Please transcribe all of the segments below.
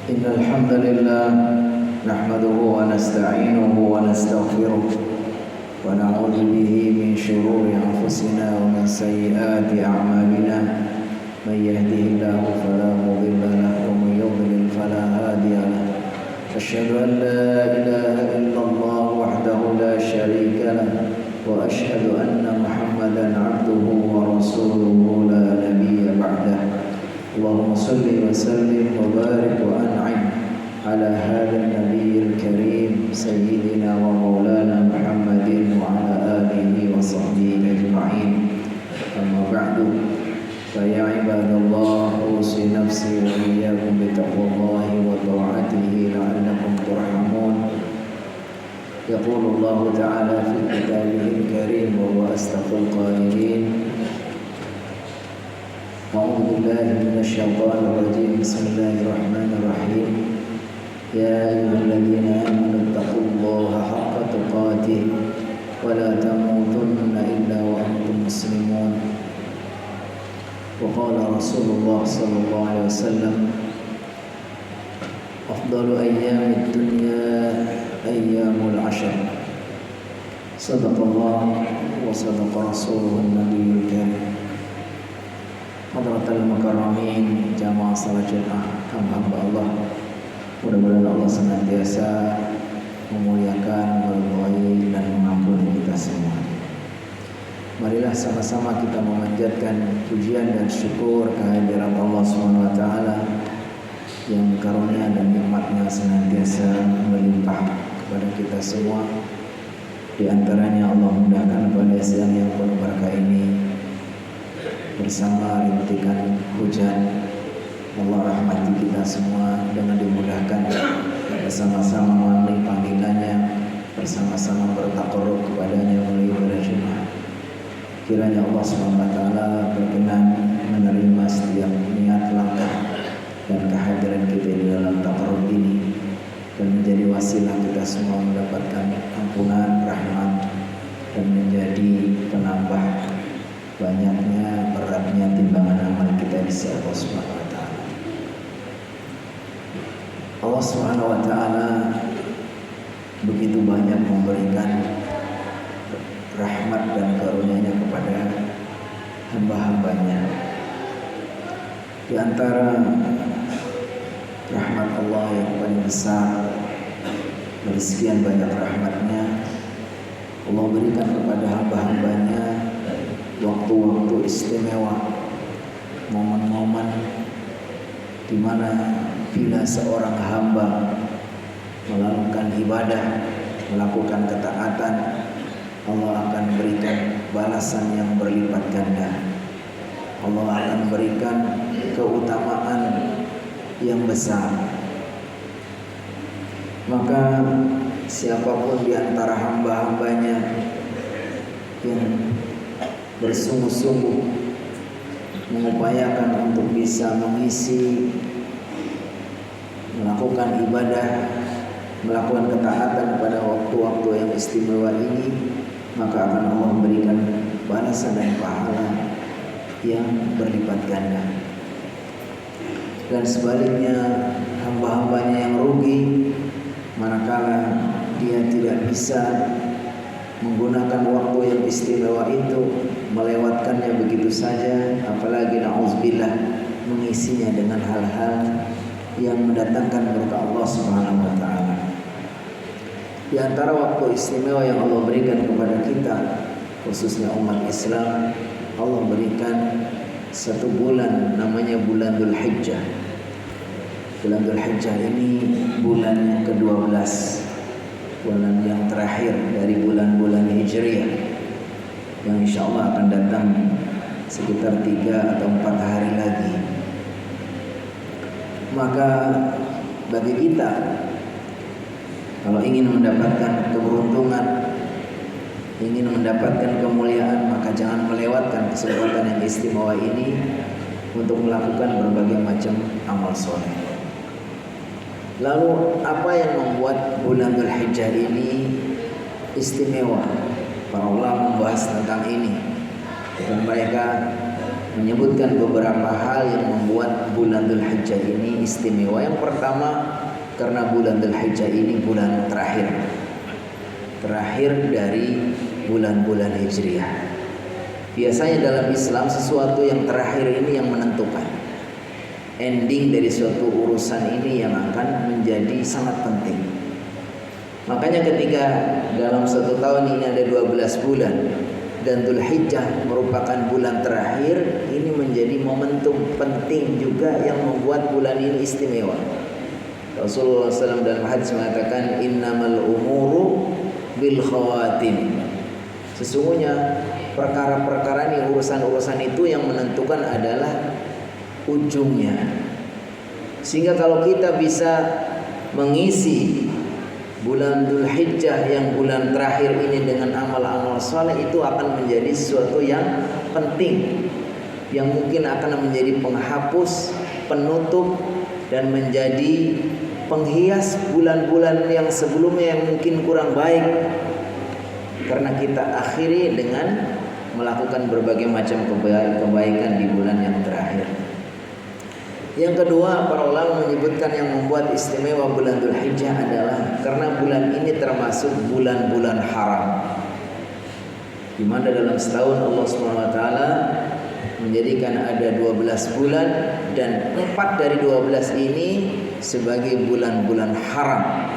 إن الحمد لله نحمده ونستعينه ونستغفره ونعوذ به من شرور أنفسنا ومن سيئات أعمالنا من يهده الله فلا مضل له ومن يضلل فلا هادي له أشهد أن لا إله إلا الله وحده لا شريك له وأشهد أن محمدا عبده ورسوله لا نبي بعده اللهم صل وسلم وبارك وأنعم على هذا النبي الكريم سيدنا ومولانا محمد وعلى آله وصحبه أجمعين أما بعد فيا عباد الله أوصي نفسي وإياكم بتقوى الله وطاعته لعلكم ترحمون يقول الله تعالى في كتابه الكريم وهو أصدق القائلين أعوذ بالله من الشيطان الرجيم بسم الله الرحمن الرحيم يا أيها الذين آمنوا اتقوا الله حق تقاته ولا تموتن إلا وأنتم مسلمون وقال رسول الله صلى الله عليه وسلم أفضل أيام الدنيا أيام العشر صدق الله وصدق رسوله النبي الكريم Hadratul Mukarramin jamaah salat Jumat hamba Allah, mudah-mudahan Allah senantiasa memuliakan, meridhai dan mengampuni kita semua. Marilah sama-sama kita memanjatkan pujian dan syukur kehadirat Allah Subhanahu wa taala yang karunia dan nikmatnya senantiasa melimpah kepada kita semua. Di antaranya Allah mudahkan pada siang yang penuh berkah ini bersama rintikan hujan, Allah rahmati kita semua dengan dimudahkan bersama-sama memenuhi panggilannya, bersama-sama bertakarrub kepadanya melalui ibadah Jumat. Kiranya Allah SWT berkenan menerima setiap niat langkah dan kehadiran kita di dalam takarrub ini dan menjadi wasilah kita semua mendapatkan ampunan, rahmat dan menjadi penambah banyaknya beratnya timbangan amal kita di sisi Allah Subhanahu wa taala. Allah Subhanahu wa taala begitu banyak memberikan rahmat dan karunia-Nya kepada hamba-hambanya. Di antara rahmat Allah yang paling besar dari sekian banyak rahmatnya, Allah berikan kepada hamba-hambanya waktu-waktu istimewa, momen-momen di mana bila seorang hamba melakukan ibadah, melakukan ketaatan, Allah akan berikan balasan yang berlipat ganda. Allah akan berikan keutamaan yang besar. Maka siapapun di antara hamba-hambanya yang bersungguh-sungguh mengupayakan untuk bisa mengisi, melakukan ibadah, melakukan ketaatan pada waktu-waktu yang istimewa ini, maka akan Allah memberikan balasan dan pahala yang berlipat ganda. Dan sebaliknya hamba-hambanya yang rugi manakala dia tidak bisa menggunakan waktu yang istimewa itu, melewatkannya begitu saja, apalagi na'udzubillah mengisinya dengan hal-hal yang mendatangkan berkah Allah Subhanahu wa taala. Di antara waktu istimewa yang Allah berikan kepada kita, khususnya umat Islam, Allah berikan satu bulan namanya bulan Dzulhijjah. Bulan Dzulhijjah ini bulan yang ke-12, bulan yang terakhir dari bulan-bulan Hijriah, yang insya Allah akan datang sekitar 3 atau 4 hari lagi. Maka bagi kita, kalau ingin mendapatkan keberuntungan, ingin mendapatkan kemuliaan, maka jangan melewatkan kesempatan yang istimewa ini untuk melakukan berbagai macam amal soleh. Lalu apa yang membuat bulan Dzulhijjah ini istimewa? Para ulama membahas tentang ini. Dan mereka menyebutkan beberapa hal yang membuat bulan Dzulhijjah ini istimewa. Yang pertama, karena bulan Dzulhijjah ini bulan terakhir dari bulan-bulan Hijriah. Biasanya dalam Islam sesuatu yang terakhir ini yang menentukan. Ending dari suatu urusan ini yang akan menjadi sangat penting. Makanya ketika dalam satu tahun ini ada 12 bulan dan Dzulhijjah merupakan bulan terakhir, ini menjadi momentum penting juga yang membuat bulan ini istimewa. Rasulullah SAW dalam hadis mengatakan innamal umuru bil khawatim. Sesungguhnya perkara-perkara ini, urusan-urusan itu yang menentukan adalah ujungnya. Sehingga kalau kita bisa mengisi bulan Dzulhijjah yang bulan terakhir ini dengan amal-amal saleh, itu akan menjadi sesuatu yang penting, yang mungkin akan menjadi penghapus, penutup, dan menjadi penghias bulan-bulan yang sebelumnya yang mungkin kurang baik, karena kita akhiri dengan melakukan berbagai macam kebaikan di bulan yang terakhir. Yang kedua, para ulama menyebutkan yang membuat istimewa bulan Dzulhijjah adalah karena bulan ini termasuk bulan-bulan haram, di mana dalam setahun Allah SWT menjadikan ada 12 bulan dan 4 dari 12 ini sebagai bulan-bulan haram.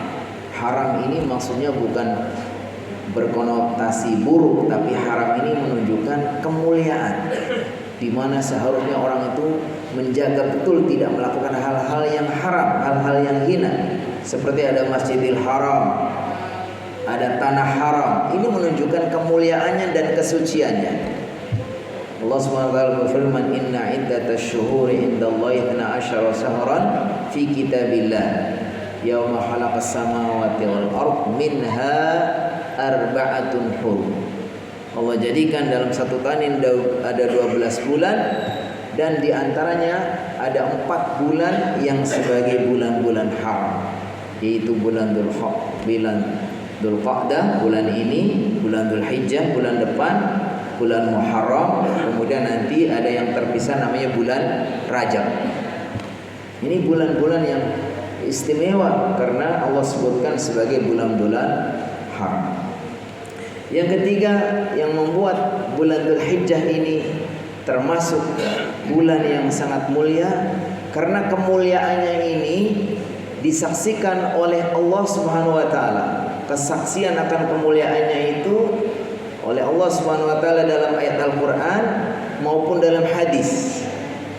Haram ini maksudnya bukan berkonotasi buruk, tapi haram ini menunjukkan kemuliaan, di mana seharusnya orang itu menjaga betul tidak melakukan hal-hal yang haram, hal-hal yang hina. Seperti ada Masjidil Haram, ada tanah haram. Ini menunjukkan kemuliaannya dan kesuciannya. Allah SWT berfirman, inna iddatash syuhuri indallahi 12 syahran fi kitabillah yauma khalaqas samawati wal ard minha arba'atun hurum. Allah jadikan dalam satu tahun ada 12 bulan, dan diantaranya ada 4 bulan yang sebagai bulan-bulan haram, yaitu bulan Dzulqa'dah, bulan ini, bulan Dzulhijjah, bulan depan, bulan Muharram, kemudian nanti ada yang terpisah namanya bulan Rajab. Ini bulan-bulan yang istimewa karena Allah sebutkan sebagai bulan-bulan haram. Yang ketiga yang membuat bulan Dzulhijjah ini termasuk bulan yang sangat mulia, karena kemuliaannya ini disaksikan oleh Allah Subhanahu wa taala. Kesaksian akan kemuliaannya itu oleh Allah Subhanahu wa taala dalam ayat Al-Qur'an maupun dalam hadis,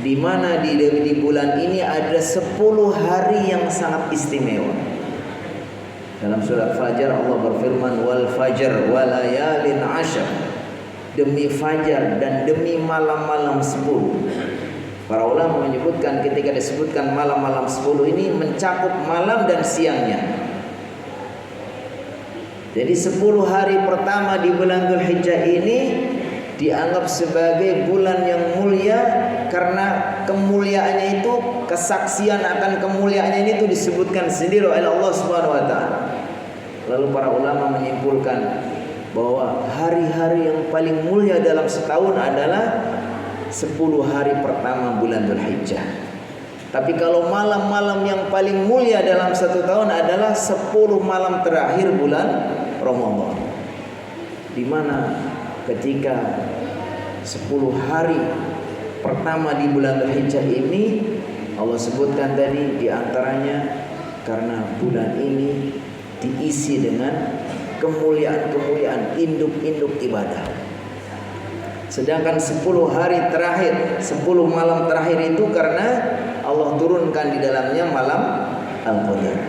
di mana di bulan ini ada 10 hari yang sangat istimewa. Dalam surat Fajar Allah berfirman, wal fajr wa layalin 'ashr, demi fajar dan demi malam-malam 10. Para ulama menyebutkan ketika disebutkan malam-malam 10 ini mencakup malam dan siangnya. Jadi 10 hari pertama di bulan Dzulhijjah ini dianggap sebagai bulan yang mulia, karena kemuliaannya itu, kesaksian akan kemuliaannya ini itu disebutkan sendiri oleh Allah Subhanahu wa taala. Lalu para ulama menyimpulkan bahwa hari-hari yang paling mulia dalam setahun adalah 10 hari pertama bulan Dzulhijjah. Tapi kalau malam-malam yang paling mulia dalam satu tahun adalah 10 malam terakhir bulan Ramadan, di mana ketika 10 hari pertama di bulan Dzulhijjah ini Allah sebutkan tadi diantaranya karena bulan ini diisi dengan kemuliaan-kemuliaan, induk-induk ibadah. Sedangkan 10 hari terakhir, 10 malam terakhir itu karena Allah turunkan di dalamnya malam Al-Qadar.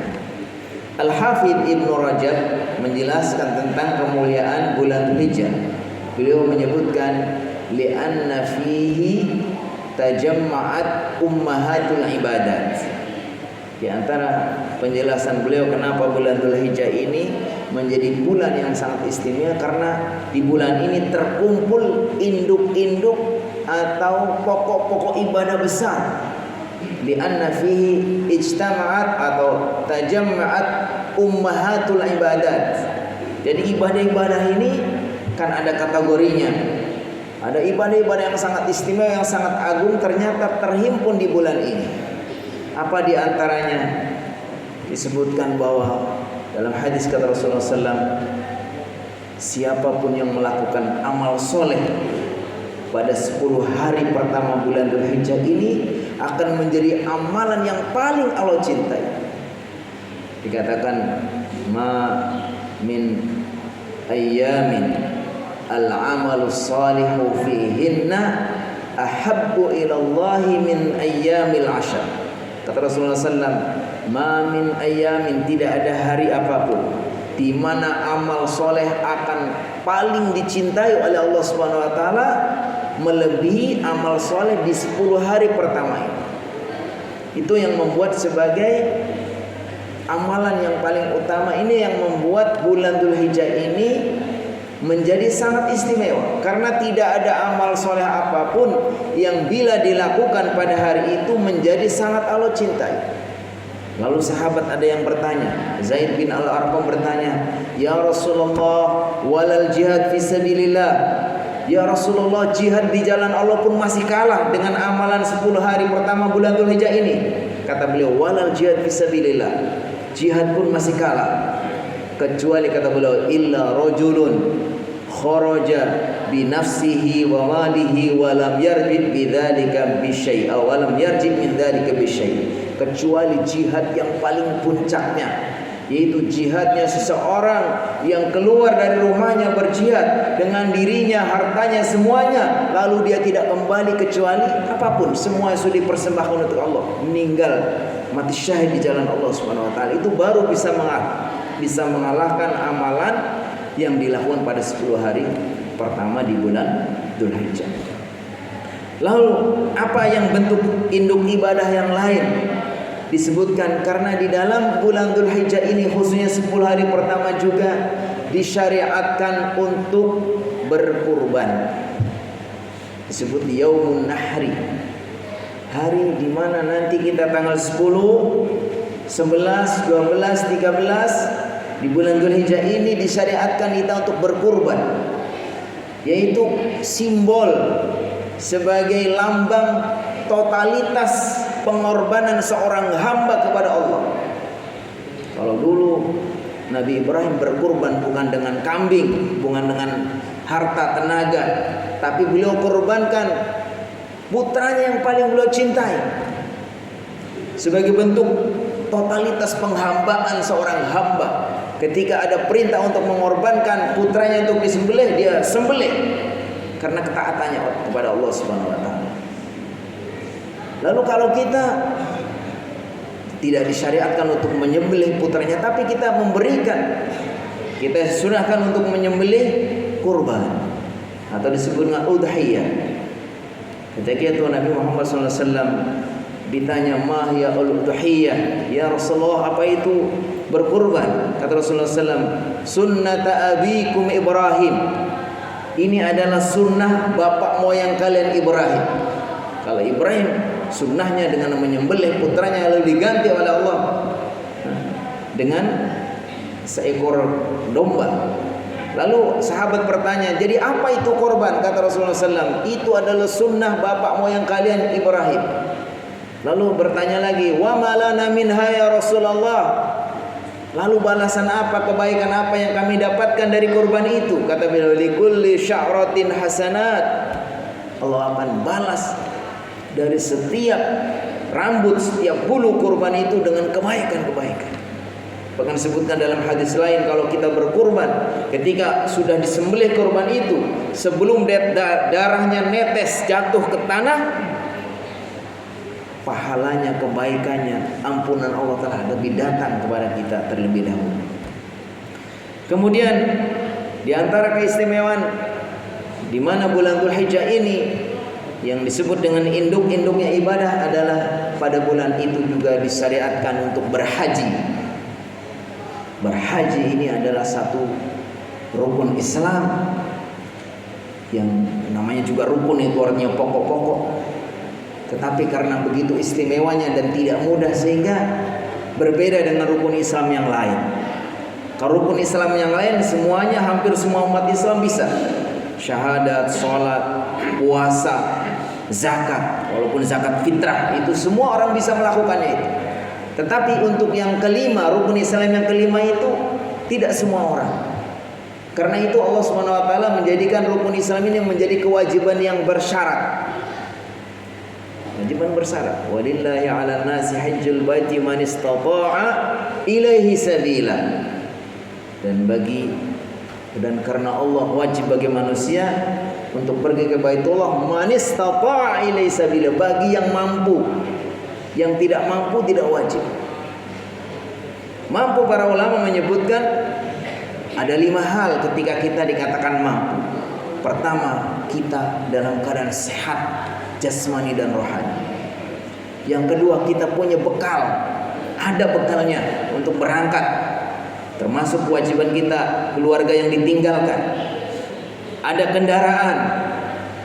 Al-Hafidh Ibnu Rajab menjelaskan tentang kemuliaan bulan Dzulhijjah. Beliau menyebutkan li'anna fihi tajamma'at ummahatul ibadat. Di antara penjelasan beliau kenapa bulan Dzulhijjah ini menjadi bulan yang sangat istimewa, karena di bulan ini terkumpul induk-induk atau pokok-pokok ibadah besar. Li'anna fihi ijtama'at atau tajamma'at ummahatul ibadat. Jadi ibadah-ibadah ini kan ada kategorinya. Ada ibadah-ibadah yang sangat istimewa, yang sangat agung ternyata terhimpun di bulan ini. Apa di antaranya? Disebutkan bahwa dalam hadis kata Rasulullah SAW, siapapun yang melakukan amal soleh pada 10 hari pertama bulan Dzulhijjah ini akan menjadi amalan yang paling Allah cintai. Dikatakan ma min ayyamin al-amalu salihu fihinna ahabbu ilallahi min ayyamil ashar. Kata Rasulullah SAW, ma min ayyamin, tidak ada hari apapun di mana amal soleh akan paling dicintai oleh Allah Subhanahu wa taala melebihi amal soleh di 10 hari pertama ini. Itu yang membuat sebagai amalan yang paling utama ini, yang membuat bulan Dzulhijjah ini menjadi sangat istimewa, karena tidak ada amal soleh apapun yang bila dilakukan pada hari itu menjadi sangat Allah cintai. Lalu sahabat ada yang bertanya, Zaid bin Al-Arqam bertanya, ya Rasulullah, walal jihad fisabilillah. Ya Rasulullah, jihad di jalan Allah pun masih kalah dengan amalan 10 hari pertama bulan Dzulhijjah ini. Kata beliau, walal jihad fisabilillah, jihad pun masih kalah, kecuali kata beliau, illa rajulun kharaja bi nafsihi wa malihi wa lam yarji bidzalika bi syai' aw lam yarji min dzalika bi syai'. Kecuali jihad yang paling puncaknya, yaitu jihadnya seseorang yang keluar dari rumahnya berjihad dengan dirinya, hartanya, semuanya, lalu dia tidak kembali kecuali apapun, semua sudah dipersembahkan untuk Allah, meninggal mati syahid di jalan Allah Subhanahu wa taala. Itu baru bisa mengalahkan amalan yang dilakukan pada 10 hari pertama di bulan Dzulhijjah. Lalu apa yang bentuk induk ibadah yang lain? Disebutkan karena di dalam bulan Dzulhijjah ini khususnya 10 hari pertama juga disyariatkan untuk berkurban. Disebut Yaumun Nahri, hari di mana nanti kita tanggal 10, 11, 12, 13 di bulan Dzulhijjah ini disyariatkan kita untuk berkurban, yaitu simbol sebagai lambang totalitas pengorbanan seorang hamba kepada Allah. Kalau dulu Nabi Ibrahim berkurban bukan dengan kambing, bukan dengan harta tenaga, tapi beliau korbankan putranya yang paling beliau cintai sebagai bentuk totalitas penghambaan seorang hamba. Ketika ada perintah untuk mengorbankan putranya untuk disembelih, dia sembelih karena ketaatannya kepada Allah Subhanahu wa taala. Lalu kalau kita tidak disyariatkan untuk menyembelih putranya, tapi kita memberikan, kita sunahkan untuk menyembelih kurban atau disebut dengan udhiyah. Ketika itu Nabi Muhammad SAW ditanya, ma hiya udhiyah, ya Rasulullah, apa itu berkurban? Kata Rasulullah SAW, sunnata abikum Ibrahim, ini adalah sunnah bapak moyang kalian Ibrahim. Kalau Ibrahim sunnahnya dengan menyembelih putranya lalu diganti oleh Allah dengan seekor domba. Lalu sahabat bertanya, jadi apa itu korban? Kata Rasulullah SAW, itu adalah sunnah bapak moyang kalian Ibrahim. Lalu bertanya lagi, wa malana minha ya Rasulullah, lalu balasan apa, kebaikan apa yang kami dapatkan dari korban itu? Kata beliau, likulli sya'ratin hasanat, Allah akan balas dari setiap rambut, setiap bulu kurban itu dengan kebaikan-kebaikan. Bahkan disebutkan dalam hadis lain, kalau kita berkurban, ketika sudah disembelih kurban itu, sebelum darahnya netes jatuh ke tanah, pahalanya, kebaikannya, ampunan Allah telah lebih datang kepada kita terlebih dahulu. Kemudian di antara keistimewaan di mana bulan Dzulhijjah ini yang disebut dengan induk-induknya ibadah adalah pada bulan itu juga disyariatkan untuk berhaji. Berhaji ini adalah satu rukun Islam yang namanya juga rukun, itu artinya pokok-pokok. Tetapi karena begitu istimewanya dan tidak mudah sehingga berbeda dengan rukun Islam yang lain. Kalau rukun Islam yang lain semuanya, hampir semua umat Islam bisa. Syahadat, sholat, puasa, zakat, walaupun zakat fitrah itu semua orang bisa melakukannya itu. Tetapi untuk yang kelima, rukun Islam yang kelima itu tidak semua orang. Karena itu Allah Subhanahu wa taala menjadikan rukun Islam ini menjadi kewajiban yang bersyarat. Kewajiban bersyarat. Walillahi 'alan nasi hajjul baiti man istata'a ilaihi sabila. Dan karena Allah wajib bagi manusia untuk pergi ke Baitullah man istata'a ilaihi sabila, bagi yang mampu. Yang tidak mampu tidak wajib. Mampu, para ulama menyebutkan ada 5 hal ketika kita dikatakan mampu. Pertama, kita dalam keadaan sehat jasmani dan rohani. Yang kedua, kita punya bekal, ada bekalnya untuk berangkat, termasuk kewajiban kita keluarga yang ditinggalkan. Ada kendaraan,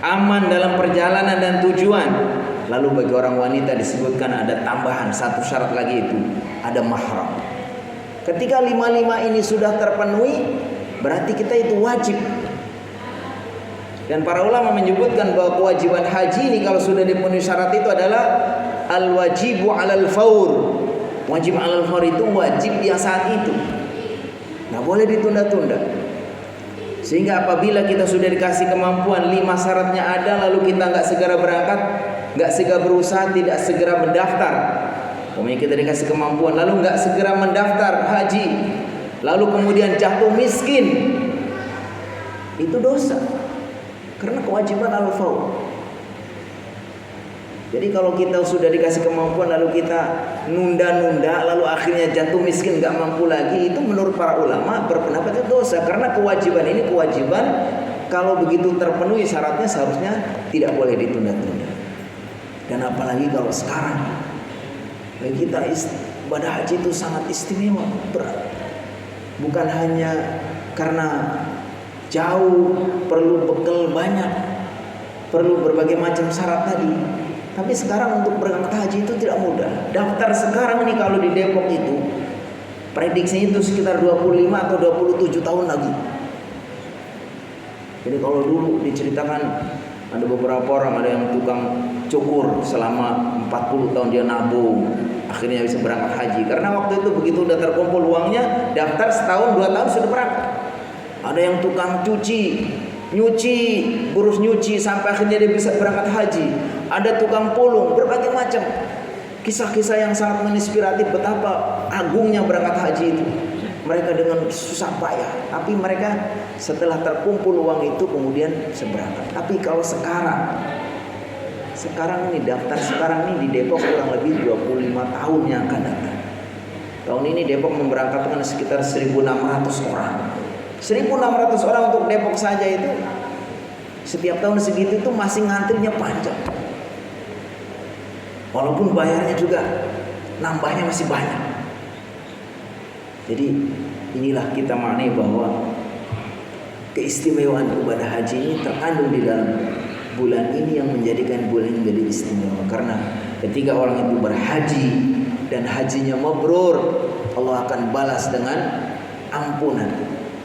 aman dalam perjalanan dan tujuan. Lalu bagi orang wanita disebutkan ada tambahan satu syarat lagi, itu ada mahram. Ketika 5 ini sudah terpenuhi, berarti kita itu wajib. Dan para ulama menyebutkan bahwa kewajiban haji ini kalau sudah dipenuhi syarat itu adalah al-wajibu 'alal faur. Wajib 'alal faur itu wajib yang saat itu, nggak boleh ditunda-tunda. Sehingga apabila kita sudah dikasih kemampuan, 5 syaratnya ada, lalu kita nggak segera berangkat, nggak segera berusaha, tidak segera mendaftar. Kemudian kita dikasih kemampuan, lalu nggak segera mendaftar haji, lalu kemudian jatuh miskin, itu dosa. Karena kewajiban al-faur. Jadi kalau kita sudah dikasih kemampuan lalu kita nunda-nunda, lalu akhirnya jatuh miskin, nggak mampu lagi, itu menurut para ulama berpendapat itu dosa. Karena kewajiban ini kewajiban kalau begitu terpenuhi syaratnya seharusnya tidak boleh ditunda-tunda. Dan apalagi kalau sekarang bagi kita ibadah haji itu sangat istimewa, berat. Bukan hanya karena jauh, perlu bekal banyak, perlu berbagai macam syarat tadi. Tapi sekarang untuk berangkat haji itu tidak mudah. Daftar sekarang ini kalau di Depok itu prediksinya itu sekitar 25 atau 27 tahun lagi. Jadi kalau dulu diceritakan ada beberapa orang, ada yang tukang cukur selama 40 tahun dia nabung, akhirnya bisa berangkat haji. Karena waktu itu begitu udah terkumpul uangnya, daftar setahun 2 tahun sudah berangkat. Ada yang tukang nyuci, burus nyuci sampai akhirnya dia bisa berangkat haji. Ada tukang pulung, berbagai macam kisah-kisah yang sangat menginspiratif betapa agungnya berangkat haji itu. Mereka dengan susah payah, tapi mereka setelah terkumpul uang itu kemudian bisa berangkat. Tapi kalau sekarang ini daftar sekarang ini di Depok kurang lebih 25 tahun yang akan datang. Tahun ini Depok memberangkatkan sekitar 1.600 orang. 1.600 orang untuk Depok saja itu setiap tahun segitu itu masih ngantrinya panjang. Walaupun bayarnya juga nambahnya masih banyak. Jadi inilah kita maknai bahwa keistimewaan ibadah haji ini terkandung di dalam bulan ini yang menjadikan bulan ini menjadi istimewa. Karena ketika orang itu berhaji dan hajinya mabrur, Allah akan balas dengan ampunan.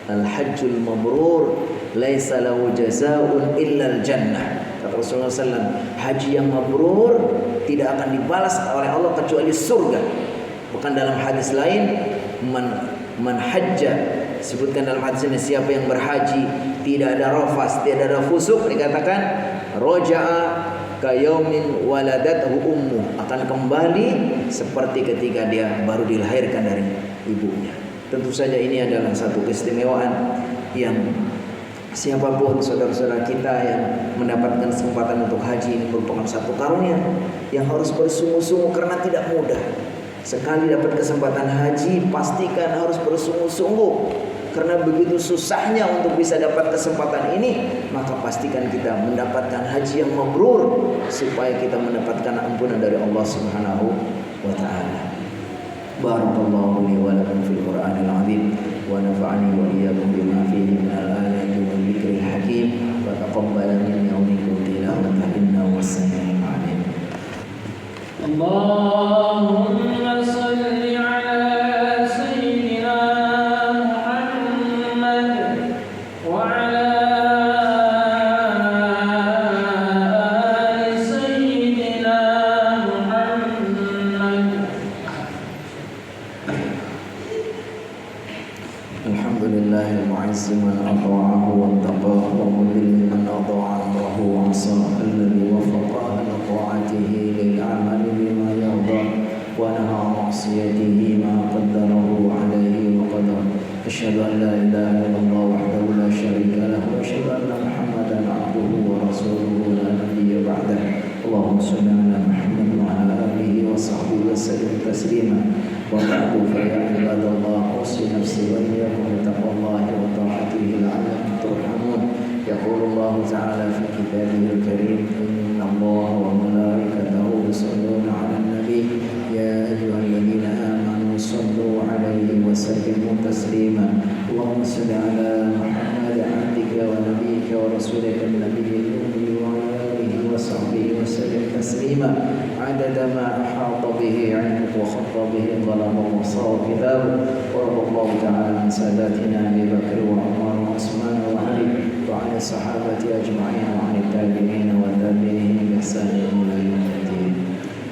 Al-hajjul mabrur laisa lahu jazaa'un illa al-jannah. Kata Rasulullah SAW, haji yang mabrur tidak akan dibalas oleh Allah kecuali surga. Bukan dalam hadis lain, man hajja, disebutkan dalam hadis ini, siapa yang berhaji tidak ada rafas, tidak ada fusuk, dikatakan roja'a kayaumin waladathu ummu, akan kembali seperti ketika dia baru dilahirkan dari ibunya. Tentu saja ini adalah satu keistimewaan yang siapapun saudara-saudara kita yang mendapatkan kesempatan untuk haji ini merupakan satu karunia yang harus bersungguh-sungguh karena tidak mudah. Sekali dapat kesempatan haji, pastikan harus bersungguh-sungguh. Karena begitu susahnya untuk bisa dapat kesempatan ini, maka pastikan kita mendapatkan haji yang mabrur supaya kita mendapatkan ampunan dari Allah Subhanahu wa taala. Barakallahu li wa lakum fil Qur'anil 'azim wa nafa'ani wa iyyakum bima fihi min al-ayati wal dzikril hakim wa taqabbala minni wa minkum tilawatan innahu was-sami'ul 'alim. Allahumma shalli 'ala sayyidina Muhammad wa 'ala من أطاعه واتقاه ومذل من أطاع أمره وعصاه الذي وفق أهل طاعته للعمل بما يرضى ونهى عن معصيته ما قدره عليه وقدر. أشهد أن لا إله إلا الله وحده لا شريك له وأشهد أن محمدا عبده ورسوله لا نبي بعده. اللهم صل على محمد وعلى آله وصحبه وسلم تسليما. وبعد فيا عباد الله أوصي نفسي وإياكم بتقوى الله وطاعته لعلكم ترحمون. يقول الله تعالى في كتابه الكريم إن الله وملائكته يصلون على النبي يا أيها الذين آمنوا صلوا عليه وسلموا تسليما. اللهم صل على محمد عبدك ونبيك ورسولك النبي الأمي وعلى آله وصحبه وسلم تسليما عدد ما أحاط به علمك وخط به ظلمك وصار كتابك. ورضى الله تعالى عن ساداتنا أبي بكر وعمر وعثمان وعلي وعن الصحابة أجمعين وعن التابعين والتابعين بإحسان إلى يوم الدين.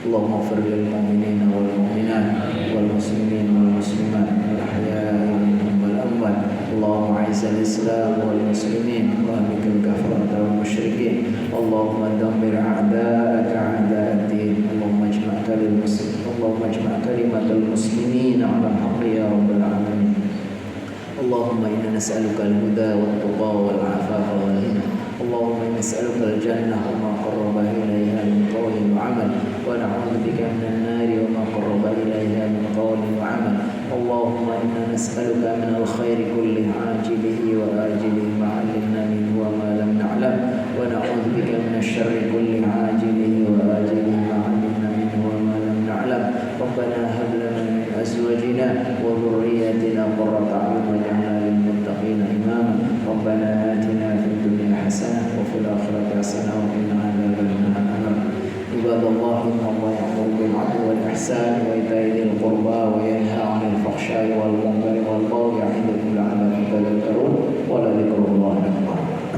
اللهم اغفر للمؤمنين والمؤمنات والمسلمين والمسلمات الأحياء منهم والأموات. اللهم أعز الإسلام والمسلمين وأهلك الكفرة والمشركين. اللهم دمر أعداءك أعداء الدين. اللهم اجمع كلمة المسلمين على الحق يا رب العالمين. اللهم إنا نسألك الهدى والتقى والعفاف والغنى. اللهم إنا نسألك الجنة وما قرب إليها من قول وعمل ونعوذ بك من النار وما قرب إليها من قول وعمل. اللهم إنا نسألك من الخير كله عاجله وآجله ما علمنا منه وما لم نعلم ونعوذ بك من الشر كله عاجله وآجله ما علمنا منه وما لم نعلم. ربنا هب لنا من أزواجنا وذرياتنا قرة أعين واجعلنا للمتقين إماما. ربنا آتنا في الدنيا حسنة وفي الآخرة حسنة وقنا عذاب النار. عباد الله إن الله يأمر بالعدل والإحسان وإيتاء ذي القربى